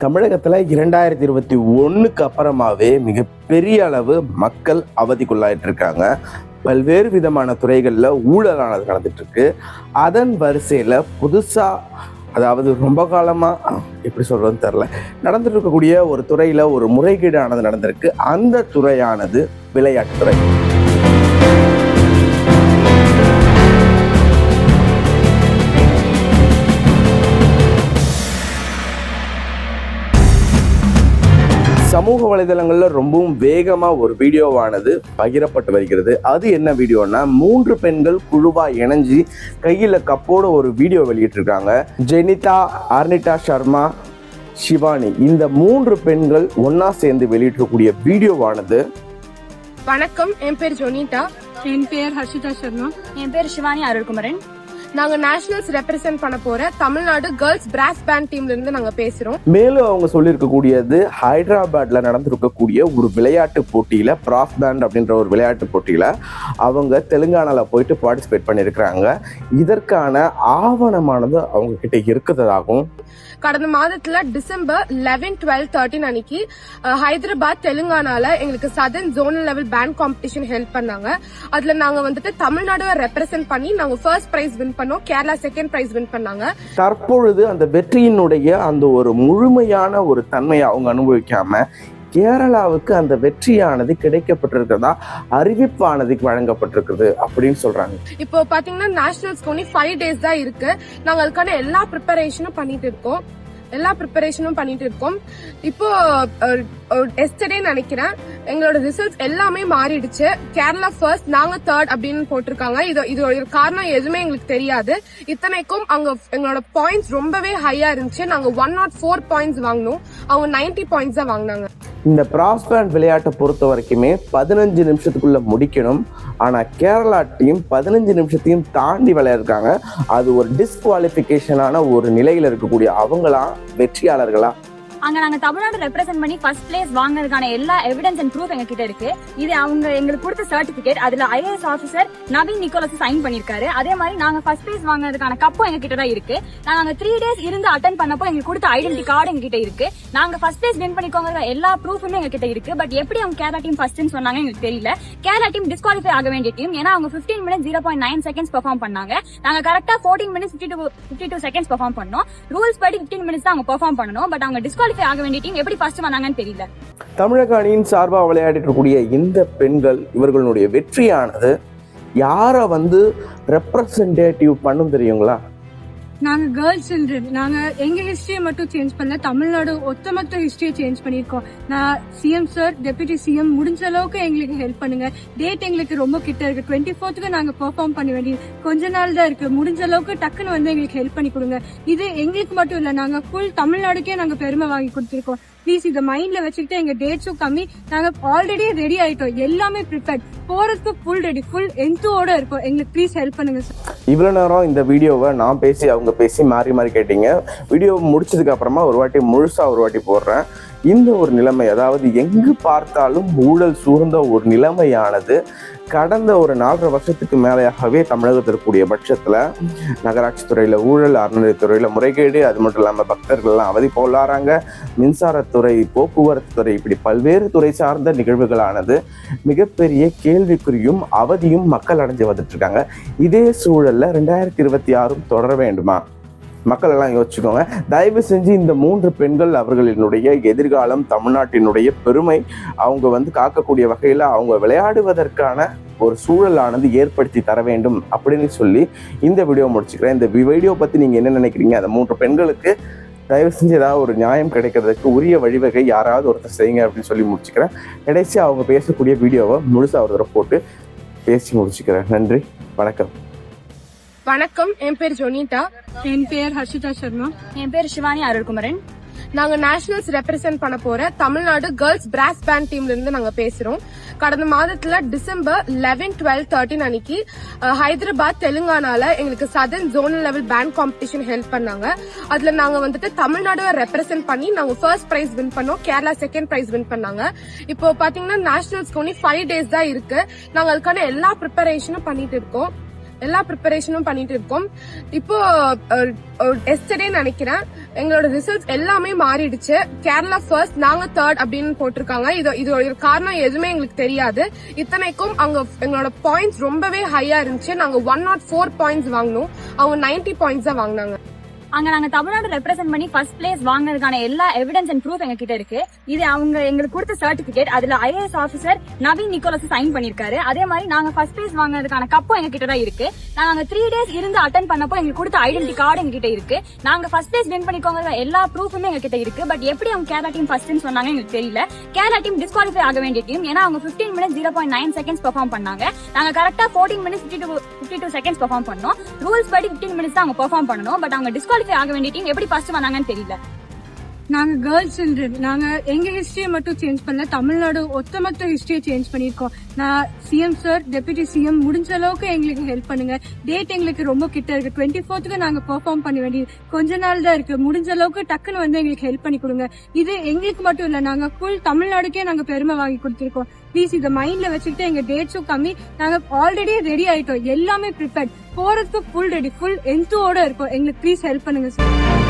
தமிழகத்துல 2021க்கு அப்புறமாவே மிகப்பெரிய அளவு மக்கள் அவதிக்குள்ளாயிட்டு இருக்காங்க. பல்வேறு விதமான துறைகள்ல ஊழலானது நடந்துட்டு இருக்கு. அதன் வரிசையில புதுசா, அதாவது ரொம்ப காலமா எப்படி சொல்றதுன்னு தெரியல, நடந்துட்டு இருக்கக்கூடிய ஒரு துறையில ஒரு முறைகேடானது நடந்திருக்கு. அந்த துறையானது விளையாட்டுத்துறை. சமூக வலைதளங்களில் ரொம்பவும் வேகமாக ஒரு வீடியோவானது பகிரப்பட்டு வருகிறது. அது என்ன வீடியோன்னா, 3 பெண்கள் குழுவாக இணைஞ்சு கையில் கப்போட ஒரு வீடியோ வெளியிட்டிருக்காங்க. ஜெனிதா, அர்னிதா சர்மா, ஷிவானி, இந்த 3 பெண்கள் ஒன்னா சேர்ந்து வெளியிட்டிருக்கக்கூடிய வீடியோவானது. வணக்கம், என் பேர் ஜொனிதா. என் பேர் ஹர்ஷிதா சர்மா. என் பேர் ஷிவானி அருள்குமரன். நாங்க நேஷனல்ஸ் ரெப்ரசென்ட் பண்ண போற தமிழ்நாடு கேர்ள்ஸ் பிராஸ் பேண்ட் டீம்ல இருந்து நாங்க பேசுறோம். மேலும் அவங்க சொல்லியிருக்கக்கூடியது, ஹைதராபாத்ல நடந்திருக்கக்கூடிய ஒரு விளையாட்டு போட்டியில, பிராஸ் பேண்ட் அப்படின்ற ஒரு விளையாட்டு போட்டியில அவங்க தெலுங்கானால போயிட்டு பார்ட்டிசிபேட் பண்ணியிருக்கிறாங்க. இதற்கான ஆவணமானது அவங்க கிட்ட இருக்கிறதாகவும், கடந்த மாதத்துல டிசம்பர் 11, 12, 13 அன்னைக்கு ஹைதராபாத் தெலுங்கானால எங்களுக்கு southern zonal level band competition help பண்ணாங்க. அதுல நாங்க வந்துட்டு தமிழ்நாடுவை ரெப்ரசென்ட் பண்ணி நாங்க ஃபர்ஸ்ட் பிரைஸ் வின் பண்ணோம். கேரளா செகண்ட் பிரைஸ் வின் பண்ணாங்க. தற்பொழுது அந்த வெற்றியினுடைய அந்த ஒரு முழுமையான ஒரு தன்மையை அவங்க அனுபவிக்காம கேரளாவுக்கு அந்த வெற்றியானது கிடைக்கப்பட்டிருக்கிறதா அறிவிப்பானது வழங்கப்பட்டிருக்கிறது அப்படின்னு சொல்றாங்க. இப்போ பாத்தீங்கன்னா நேஷனல்ஸ்க்கு ஒன்லி 5 days தான் இருக்கு. நாங்க அதுக்கான எல்லா ப்ரிப்பரேஷனும் பண்ணிட்டு இருக்கோம். இப்போ எஸ்டர்டே நினைக்கிறேன், எங்களோட ரிசல்ட்ஸ் எல்லாமே மாறிடுச்சு. கேரளா ஃபர்ஸ்ட், நாங்க தேர்ட் அப்படின்னு போட்டிருக்காங்க. இது ஒரு காரணம் எதுவுமே எங்களுக்கு தெரியாது. இத்தனைக்கும் அங்க எங்களோட பாயிண்ட்ஸ் ரொம்பவே ஹையா இருந்துச்சு. நாங்க 104 பாயிண்ட்ஸ் வாங்கினோம், அவங்க 90 பாயிண்ட்ஸ் தான் வாங்கினாங்க. இந்த பிராஸ் பேண்ட் விளையாட்டை பொறுத்த வரைக்குமே 15 நிமிஷத்துக்குள்ள முடிக்கணும். ஆனா கேரளா டீம் 15 நிமிஷத்தையும் தாண்டி விளையாடுறாங்க. அது ஒரு டிஸ்குவாலிஃபிகேஷனான ஒரு நிலையில இருக்கக்கூடிய அவங்களா வெற்றியாளர்களா? அங்க நாங்க தமிழ்நாடு ரெப்ரசென்ட் பண்ணி ஃபர்ஸ்ட் பிளேஸ் வாங்குறதுக்கான எல்லா எவிடன்ஸ் அண்ட் ப்ரூஃப் எங்க கிட்ட இருக்கு. இது அவங்க எங்களுக்கு கொடுத்த சர்டிபிகேட். அதுல IAS officer Naveen Nicholas sign பண்ணிருக்காரு. அதே மாதிரி நாங்க ஃபர்ஸ்ட் பிளேஸ் வாங்குறதுக்கான கப்பும் எங்க கிட்ட தான் இருக்கு. நாங்க 3 days இருந்து அட்டென்ட் பண்ணப்போ எங்களுக்கு கொடுத்த ஐடென்டி கார்டு எங்க கிட்ட இருக்கு. நாங்க ஃபர்ஸ்ட் பிளேஸ் வின் பண்ணிக்கோங்க எல்லா ப்ரூஃபுமே எங்க கிட்ட இருக்கு. பட் எப்படி அவங்க கேரளா டீம் ஃபர்ஸ்ட்னு சொன்னாங்க எங்களுக்கு தெரியல. கேரளா டீம் டிஸ்குவாலிஃபை ஆக வேண்டிய டீம். ஏன்னா அவங்க 15 minutes 0.9 seconds பெர்ஃபார்ம் பண்ணாங்க. நாங்க கரெக்டா 14 minutes 52 seconds பெர்ஃபார்ம் பண்ணோம். ரூல்ஸ் படி 15 minutes தான் அவங்க பெர்ஃபார்ம் பண்ணணும். பட் அவங்க டிஸ்குவாலிஃபை ஆக வேண்டிய டீம் எப்படி ஃபர்ஸ்ட் வந்தாங்கன்னு தெரியல. தமிழக அணியின் சார்பா விளையாடிட்டு இருக்கக்கூடிய இந்த பெண்கள், இவர்களுடைய வெற்றியானது யாரை ரெப்ரசன்டேட்டிவ் பண்ணும் தெரியுங்களா? நாங்க கேர்ள்ஸ் சில்ட்ரன். நாங்க எங்க ஹிஸ்டரியை மட்டும் சேஞ்ச் பண்ணல, தமிழ்நாடு ஒட்டுமொத்த ஹிஸ்டரியை சேஞ்ச் பண்ணிருக்கோம். நான் சிஎம் சார், டெபுட்டி சிஎம், முடிஞ்ச அளவுக்கு எங்களுக்கு ஹெல்ப் பண்ணுங்க. டேட் எங்களுக்கு ரொம்ப கிட்ட இருக்கு. 24th நாங்க பெர்ஃபார்ம் பண்ண வேண்டியது கொஞ்ச நாள் தான் இருக்கு. முடிஞ்ச அளவுக்கு டக்குன்னு எங்களுக்கு ஹெல்ப் பண்ணி கொடுங்க. இது எங்களுக்கு மட்டும் இல்ல, நாங்க ஃபுல் தமிழ்நாடுக்கே நாங்க பெருமை வாங்கி கொடுத்துருக்கோம். ப்ளீஸ் இதை மைண்ட்ல வச்சுக்கிட்டு, எங்க டேட்ஸும் கம்மி, நாங்க ஆல்ரெடி ரெடி ஆயிட்டோம், எல்லாமே ப்ரிப்பேர்ட், போறதுக்கு ஃபுல் ரெடி, ஃபுல் எந்தோட இருக்கோம். எங்களுக்கு ப்ளீஸ் ஹெல்ப் பண்ணுங்க சார். இவ்வளவு நேரம் இந்த வீடியோவை நான் பேசி அவங்க பேசி மாறி மாறி கேட்டீங்க. வீடியோ முடிச்சதுக்கு அப்புறமா ஒரு வாட்டி முழுசா ஒரு வாட்டி போடுறேன். இந்த ஒரு நிலைமை, அதாவது எங்கு பார்த்தாலும் ஊழல் சூழ்ந்த ஒரு நிலைமையானது கடந்த ஒரு 4.5 வருஷத்துக்கு மேலேயாகவே தமிழகத்தில் இருக்கக்கூடிய பட்சத்தில் நகராட்சி துறையில் ஊழல், அறநிலையத்துறையில் முறைகேடு, அது மட்டும் இல்லாமல் பக்தர்கள்லாம் அவதி போலாறாங்க. மின்சாரத்துறை, போக்குவரத்து துறை, இப்படி பல்வேறு துறை சார்ந்த நிகழ்வுகளானது மிகப்பெரிய கேள்விக்குறியும் அவதியும் மக்கள் அடைஞ்சு வந்துட்டு இருக்காங்க. இதே சூழல்ல 2026 தொடர வேண்டுமா? மக்கள் எல்லாம் யோசிச்சுக்கோங்க. தயவு செஞ்சு இந்த 3 பெண்கள் அவர்களினுடைய எதிர்காலம், தமிழ்நாட்டினுடைய பெருமை அவங்க காக்கக்கூடிய வகையில் அவங்க விளையாடுவதற்கான ஒரு சூழலானது ஏற்படுத்தி தர வேண்டும் அப்படின்னு சொல்லி இந்த வீடியோ முடிச்சுக்கிறேன். இந்த வீடியோ பற்றி நீங்கள் என்ன நினைக்கிறீங்க? அந்த 3 பெண்களுக்கு தயவு செஞ்சு ஏதாவது ஒரு நியாயம் கிடைக்கிறதுக்கு உரிய வழிவகை யாராவது ஒருத்தர் செய்யுங்க அப்படின்னு சொல்லி முடிச்சுக்கிறேன். கடைசி அவங்க பேசக்கூடிய வீடியோவை முழுசாக ஒரு தடவை போட்டு பேசி முடிச்சுக்கிறேன். நன்றி, வணக்கம். வணக்கம், என் பேர் ஜொனிதா. என் பேர் ஹர்ஷிதா சர்மா. என் பேர் ஷிவானி அருள்குமரன். நாங்க நேஷனல்ஸ் ரெப்ரசென்ட் பண்ண போற தமிழ்நாடு கேர்ள்ஸ் பிராஸ் பேண்ட் டீம்ல இருந்து நாங்க பேசுறோம். கடந்த மாதத்துல டிசம்பர் 11, 12, 13 அன்னைக்கு ஹைதராபாத் தெலுங்கானால எங்களுக்கு southern zonal level band competition help பண்ணாங்க. அதுல நாங்க தமிழ்நாடுவை ரெப்ரசென்ட் பண்ணி நாங்க ஃபர்ஸ்ட் பிரைஸ் வின் பண்ணோம். கேரளா செகண்ட் பிரைஸ் வின் பண்ணாங்க. இப்போ பாத்தீங்கன்னா நேஷனல்ஸ்க்கு ஒன்லி 5 days தான் இருக்கு. நாங்க அதுக்கான எல்லா ப்ரிப்பரேஷனும் பண்ணிட்டு இருக்கோம். எல்லா ப்ரிப்பரேஷனும் பண்ணிட்டு இருக்கோம். இப்போ எஸ்டர்டே நினைக்கிறேன் எங்களோட ரிசல்ட்ஸ் எல்லாமே மாறிடுச்சு. கேரளா ஃபர்ஸ்ட், நாங்க தேர்ட் அப்படின்னு போட்டிருக்காங்க. இது ஒரு காரணம் எதுவுமே எங்களுக்கு தெரியாது. இத்தனைக்கும் அங்க எங்களோட பாயிண்ட்ஸ் ரொம்பவே ஹையா இருந்துச்சு. நாங்க 104 பாயிண்ட்ஸ் வாங்கினோம், அவங்க 90 பாயிண்ட்ஸ் தான் வாங்கினாங்க. அங்க நாங்க தமிழ்நாடு ரெப்ரசென்ட் பண்ணி ஃபர்ஸ்ட் பிளேஸ் வாங்குறதுக்கான எல்லா எவிடன்ஸ் அண்ட் ப்ரூஃப் எங்க கிட்ட இருக்கு. இது அவங்க எங்களுக்கு கொடுத்த சர்டிபிகேட். அதுல IAS officer Naveen Nicholas sign பண்ணிருக்காரு. அதே மாதிரி நாங்க ஃபர்ஸ்ட் பிளேஸ் வாங்குறதுக்கான கப்பும் எங்க கிட்ட தான் இருக்கு. நாங்க 3 days இருந்து அட்டென்ட் பண்ணப்போ எங்களுக்கு கொடுத்த ஐடென்டி கார்டு எங்க கிட்ட இருக்கு. நாங்க ஃபர்ஸ்ட் பிளேஸ் வின் பண்ணிக்கோங்க எல்லா ப்ரூஃபுமே எங்க கிட்ட இருக்கு. பட் எப்படி அவங்க கேரளா டீம் ஃபர்ஸ்ட்னு சொன்னாங்க எங்களுக்கு தெரியல. கேரளா டீம் டிஸ்குவாலிஃபை ஆக வேண்டிய டீம். ஏன்னா அவங்க 15 minutes 0.9 seconds பெர்ஃபார்ம் பண்ணாங்க. நாங்க கரெக்டா 14 minutes 52 seconds பெர்ஃபார்ம் பண்ணோம். ரூல்ஸ் படி 15 minutes தான் அவங்க பெர்ஃபார்ம் பண்ணணும். பட் அவங்க டிஸ்குவாலிஃபை ஆக வேண்டிய டீம் எப்படி ஃபர்ஸ்ட் வந்தாங்கன்னு தெரியல. நாங்க கேர்ள்ஸ் சில்ட்ரன், நாங்க எங்க ஹிஸ்டரியை மட்டும் சேஞ்ச் பண்ணல, தமிழ்நாடு ஒட்டுமொத்த ஹிஸ்டரியை சேஞ்ச் பண்ணிருக்கோம். நான் சிஎம் சார், டெபுட்டி சிஎம் முடிஞ்ச அளவுக்கு எங்களுக்கு ஹெல்ப் பண்ணுங்க. டேட் எங்களுக்கு ரொம்ப கிட்ட இருக்கு. 24th நாங்க பெர்ஃபார்ம் பண்ண வேண்டியது கொஞ்ச நாள் தான் இருக்கு. முடிஞ்ச அளவுக்கு டக்குன்னு வந்து எங்களுக்கு ஹெல்ப் பண்ணி கொடுங்க. இது எங்களுக்கு மட்டும் இல்ல, நாங்க ஃபுல் தமிழ்நாடுக்கே நாங்க பெருமை வாங்கி கொடுத்திருக்கோம். ப்ளீஸ் இதை மைண்ட்ல வச்சுக்கிட்டு எங்க டேட்ஸும் கம்மி, நாங்க ஆல்ரெடி ரெடி ஆயிட்டோம், எல்லாமே ப்ரிப்பேர்ட், போறதுக்கு ஃபுல் ரெடி, ஃபுல் எந்தோட இருக்கோம். எங்களுக்கு ப்ளீஸ் ஹெல்ப் பண்ணுங்க சார்.